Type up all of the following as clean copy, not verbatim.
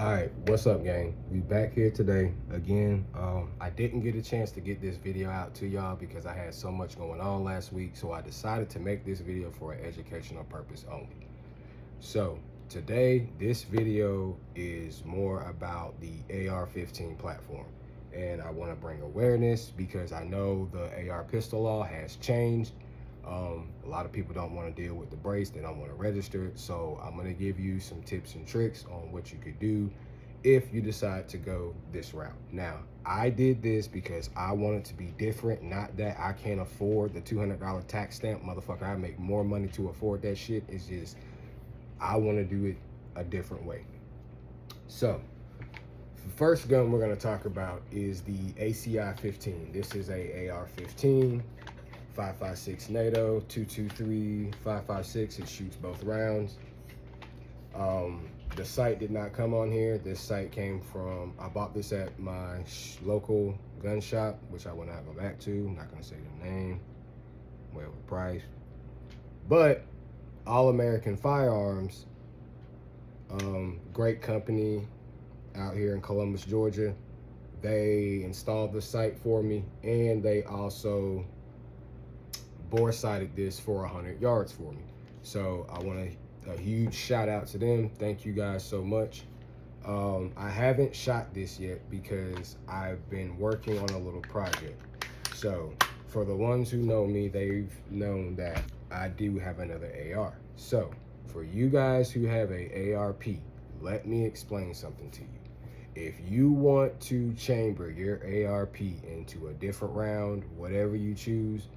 All right, what's up, gang? We back here today again. I didn't get a chance to get this video out to y'all because I had so much going on last week, so I decided to make this video for an educational purpose only. So today, this video is more about the AR-15 platform, and I want to bring awareness because I know the AR pistol law has changed. A lot of people don't want to deal with the brace, they don't want to register it, so I'm going to give you some tips and tricks on what you could do if you decide to go this route. Now, I did this because I wanted to be different, not that I can't afford the $200 tax stamp. Motherfucker, I make more money to afford that shit. It's just, I want to do it a different way. So, the first gun we're going to talk about is the ACI 15. This is a AR-15. 5.56 NATO, 223, 5.56. It shoots both rounds. The sight did not come on here. This sight came from, I bought this at my local gun shop, which I will not go back to. I'm not gonna say the name, well, the price. But All American Firearms, great company out here in Columbus, Georgia. They installed the sight for me, and they also bore sighted this for 100 yards for me. So I want a huge shout out to them. Thank you guys so much. I haven't shot this yet because I've been working on a little project. So for the ones who know me, they've known that I do have another AR. So for you guys who have a ARP, let me explain something to you. If you want to chamber your ARP into a different round, whatever you choose,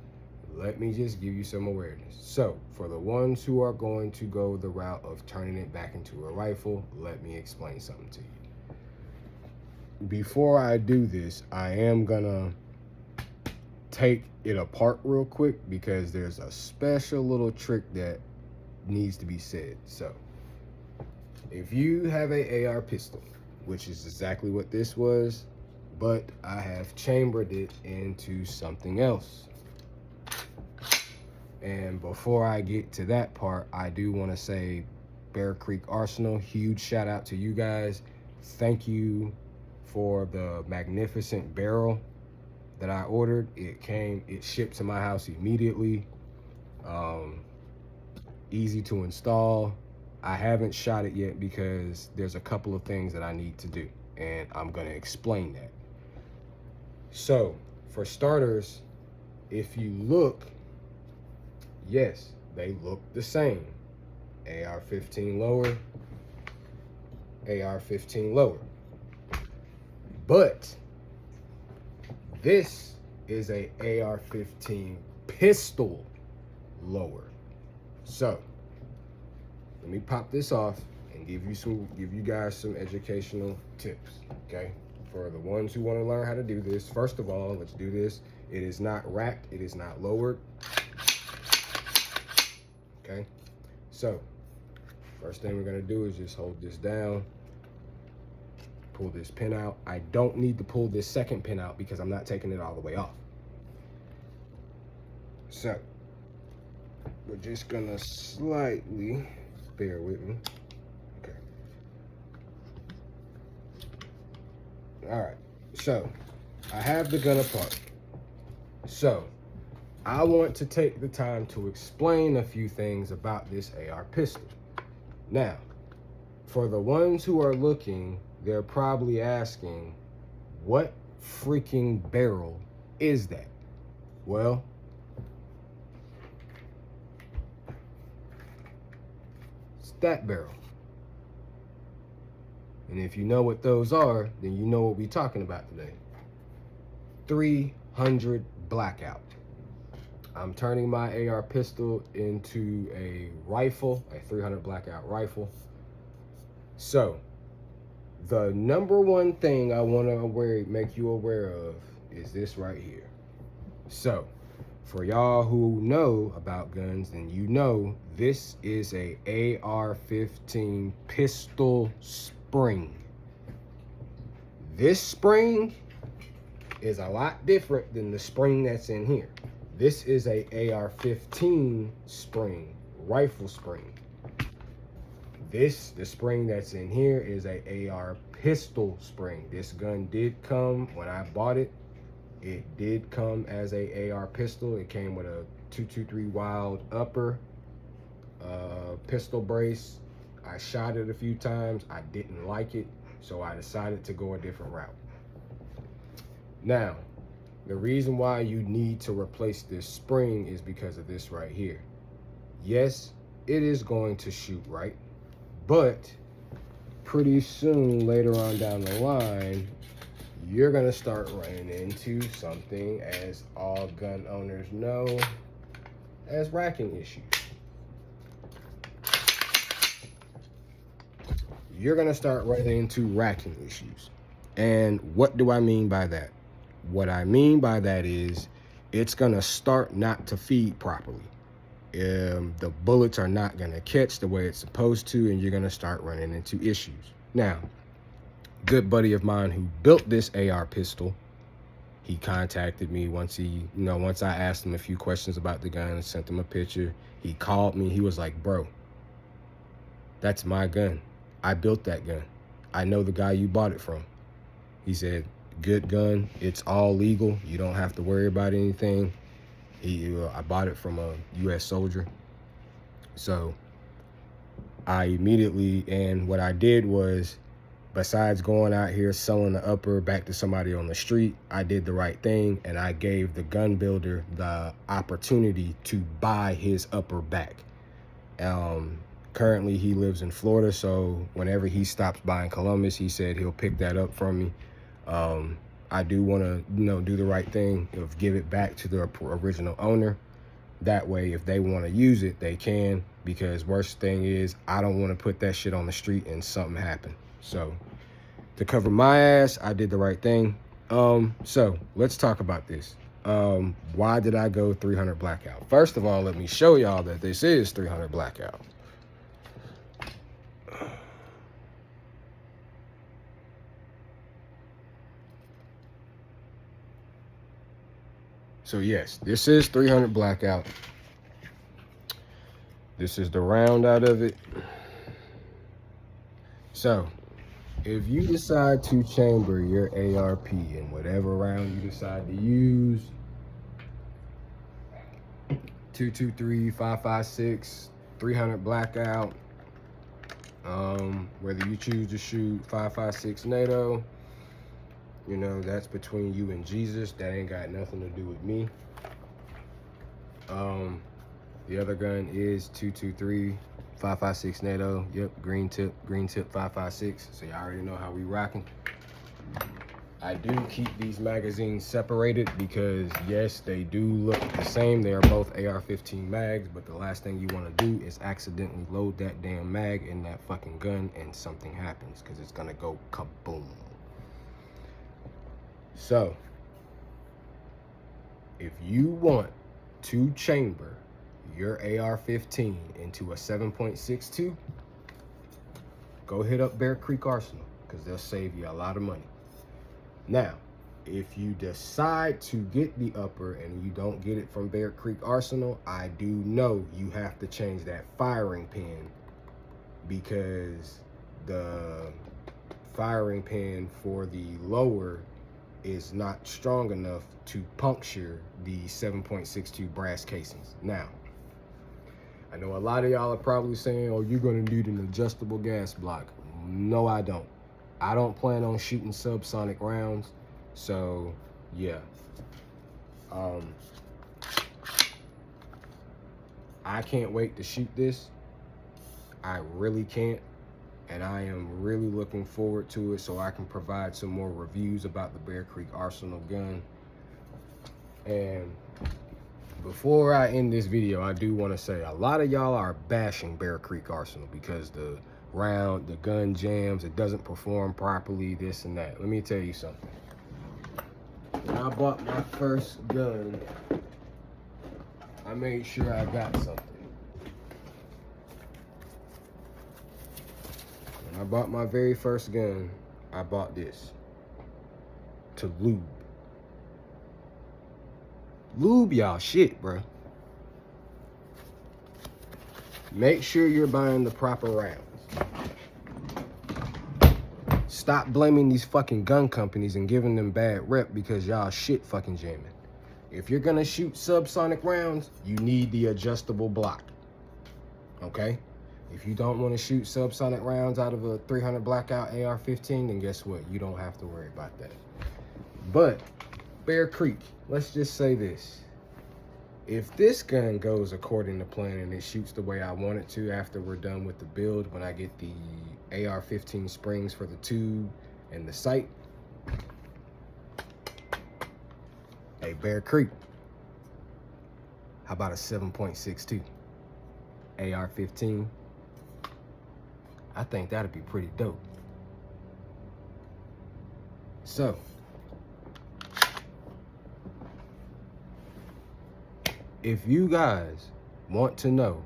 let me just give you some awareness. So for the ones who are going to go the route of turning it back into a rifle, let me explain something to you. Before I do this, I am gonna take it apart real quick because there's a special little trick that needs to be said. So if you have a AR pistol, which is exactly what this was, but I have chambered it into something else. And before I get to that part, I do want to say Bear Creek Arsenal, huge shout out to you guys. Thank you for the magnificent barrel that I ordered. It shipped to my house immediately. Easy to install. I haven't shot it yet because there's a couple of things that I need to do, and I'm going to explain that. So for starters, if you look, yes, they look the same. AR-15 lower, AR-15 lower. But this is a AR-15 pistol lower. So let me pop this off and give you guys some educational tips, okay? For the ones who want to learn how to do this, first of all, let's do this. It is not racked, it is not lowered. Okay, so first thing we're gonna do is just hold this down, pull this pin out. I don't need to pull this second pin out because I'm not taking it all the way off. So we're just gonna slightly, bear with me. Okay. All right, so I have the gun apart. So I want to take the time to explain a few things about this AR pistol. Now, for the ones who are looking, they're probably asking, what freaking barrel is that? Well, it's that barrel. And if you know what those are, then you know what we're talking about today. 300 blackout. I'm turning my AR pistol into a rifle, a 300 blackout rifle. So the number one thing I want to make you aware of is this right here. So for y'all who know about guns, then you know this is a AR-15 pistol spring. This spring is a lot different than the spring that's in here. This is a AR-15 spring, rifle spring. The spring that's in here is a AR pistol spring. This gun did come, when I bought it, it did come as a AR pistol. It came with a 223 Wild upper, pistol brace. I shot it a few times. I didn't like it, so I decided to go a different route. Now, the reason why you need to replace this spring is because of this right here. Yes, it is going to shoot right, but pretty soon later on down the line, you're gonna start running into something, as all gun owners know, as racking issues. You're gonna start running into racking issues. And what do I mean by that? What I mean by that is it's gonna start not to feed properly. The bullets are not gonna catch the way it's supposed to, and you're gonna start running into issues. Now, good buddy of mine who built this AR pistol, he contacted me once once I asked him a few questions about the gun and sent him a picture. He called me. He was like, bro, that's my gun. I built that gun. I know the guy you bought it from. He said, good gun. It's all legal. You don't have to worry about anything. I bought it from a U.S. soldier. So I immediately, and what I did was, besides going out here selling the upper back to somebody on the street, I did the right thing, and I gave the gun builder the opportunity to buy his upper back. Currently he lives in Florida, so whenever he stops by in Columbus, he said he'll pick that up from me. I do want to, do the right thing of give it back to the original owner. That way, if they want to use it, they can, because worst thing is, I don't want to put that shit on the street and something happen. So to cover my ass, I did the right thing. So let's talk about this. Why did I go 300 blackout? First of all, let me show y'all that this is 300 blackout. So yes, this is 300 blackout. This is the round out of it. So if you decide to chamber your ARP in whatever round you decide to use, 223, 5.56, 300 blackout, whether you choose to shoot 5.56 NATO, that's between you and Jesus. That ain't got nothing to do with me. The other gun is 223, 5.56 NATO. Yep, green tip 5.56. So you already know how we rocking. I do keep these magazines separated because yes, they do look the same. They are both AR-15 mags, but the last thing you want to do is accidentally load that damn mag in that fucking gun and something happens, because it's gonna go kaboom. So if you want to chamber your AR-15 into a 7.62, go hit up Bear Creek Arsenal, because they'll save you a lot of money. Now, if you decide to get the upper and you don't get it from Bear Creek Arsenal, I do know you have to change that firing pin, because the firing pin for the lower is not strong enough to puncture the 7.62 brass casings. Now, I know a lot of y'all are probably saying, oh, you're gonna need an adjustable gas block. No, I don't. I don't plan on shooting subsonic rounds, so yeah. I can't wait to shoot this. I really can't. And I am really looking forward to it, so I can provide some more reviews about the Bear Creek Arsenal gun. And before I end this video, I do want to say a lot of y'all are bashing Bear Creek Arsenal because the gun jams, it doesn't perform properly, this and that. Let me tell you something. When I bought my first gun, I made sure I got something. When I bought my very first gun, I bought this to lube. Lube y'all shit, bro. Make sure you're buying the proper rounds. Stop blaming these fucking gun companies and giving them bad rep because y'all shit fucking jamming. If you're gonna shoot subsonic rounds, you need the adjustable block. Okay? If you don't want to shoot subsonic rounds out of a 300 blackout AR-15, then guess what? You don't have to worry about that. But Bear Creek, let's just say this. If this gun goes according to plan and it shoots the way I want it to after we're done with the build, when I get the AR-15 springs for the tube and the sight, hey, Bear Creek, how about a 7.62 AR-15? I think that'd be pretty dope. So, if you guys want to know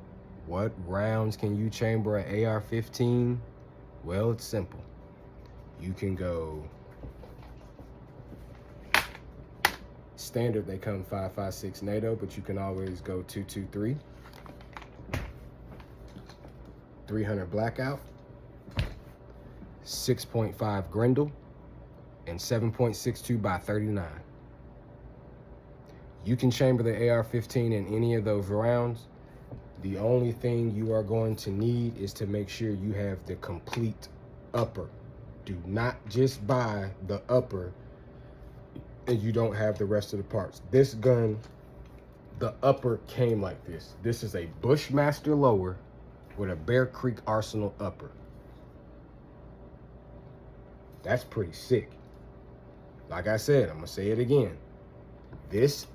what rounds can you chamber an AR-15, well, it's simple. You can go standard, they come 5.56 NATO, but you can always go 223, 300 blackout, 6.5 Grendel, and 7.62 by 39. You can chamber the AR-15 in any of those rounds. The only thing you are going to need is to make sure you have the complete upper. Do not just buy the upper and you don't have the rest of the parts. This gun, the upper came like this. This is a Bushmaster lower with a Bear Creek Arsenal upper. That's pretty sick. Like I said, I'm gonna say it again. This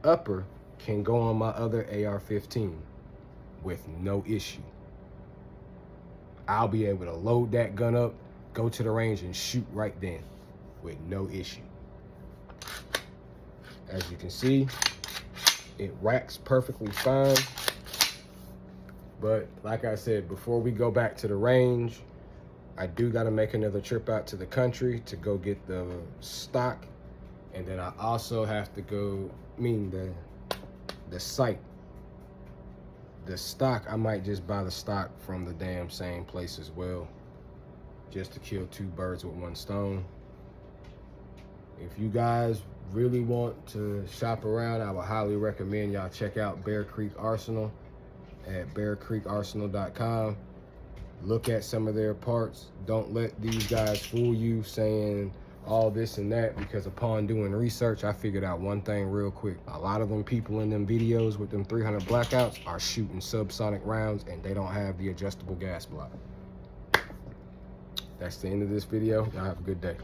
upper can go on my other AR-15 with no issue. I'll be able to load that gun up, go to the range and shoot right then with no issue. As you can see, it racks perfectly fine. But like I said, before we go back to the range, I do got to make another trip out to the country to go get the stock. And then I also have to go, the sight. The stock, I might just buy the stock from the damn same place as well, just to kill two birds with one stone. If you guys really want to shop around, I would highly recommend y'all check out Bear Creek Arsenal at bearcreekarsenal.com. Look at some of their parts. Don't let these guys fool you saying all this and that, because upon doing research, I figured out one thing real quick. A lot of them people in them videos with them 300 blackouts are shooting subsonic rounds and they don't have the adjustable gas block. That's the end of this video. Y'all have a good day.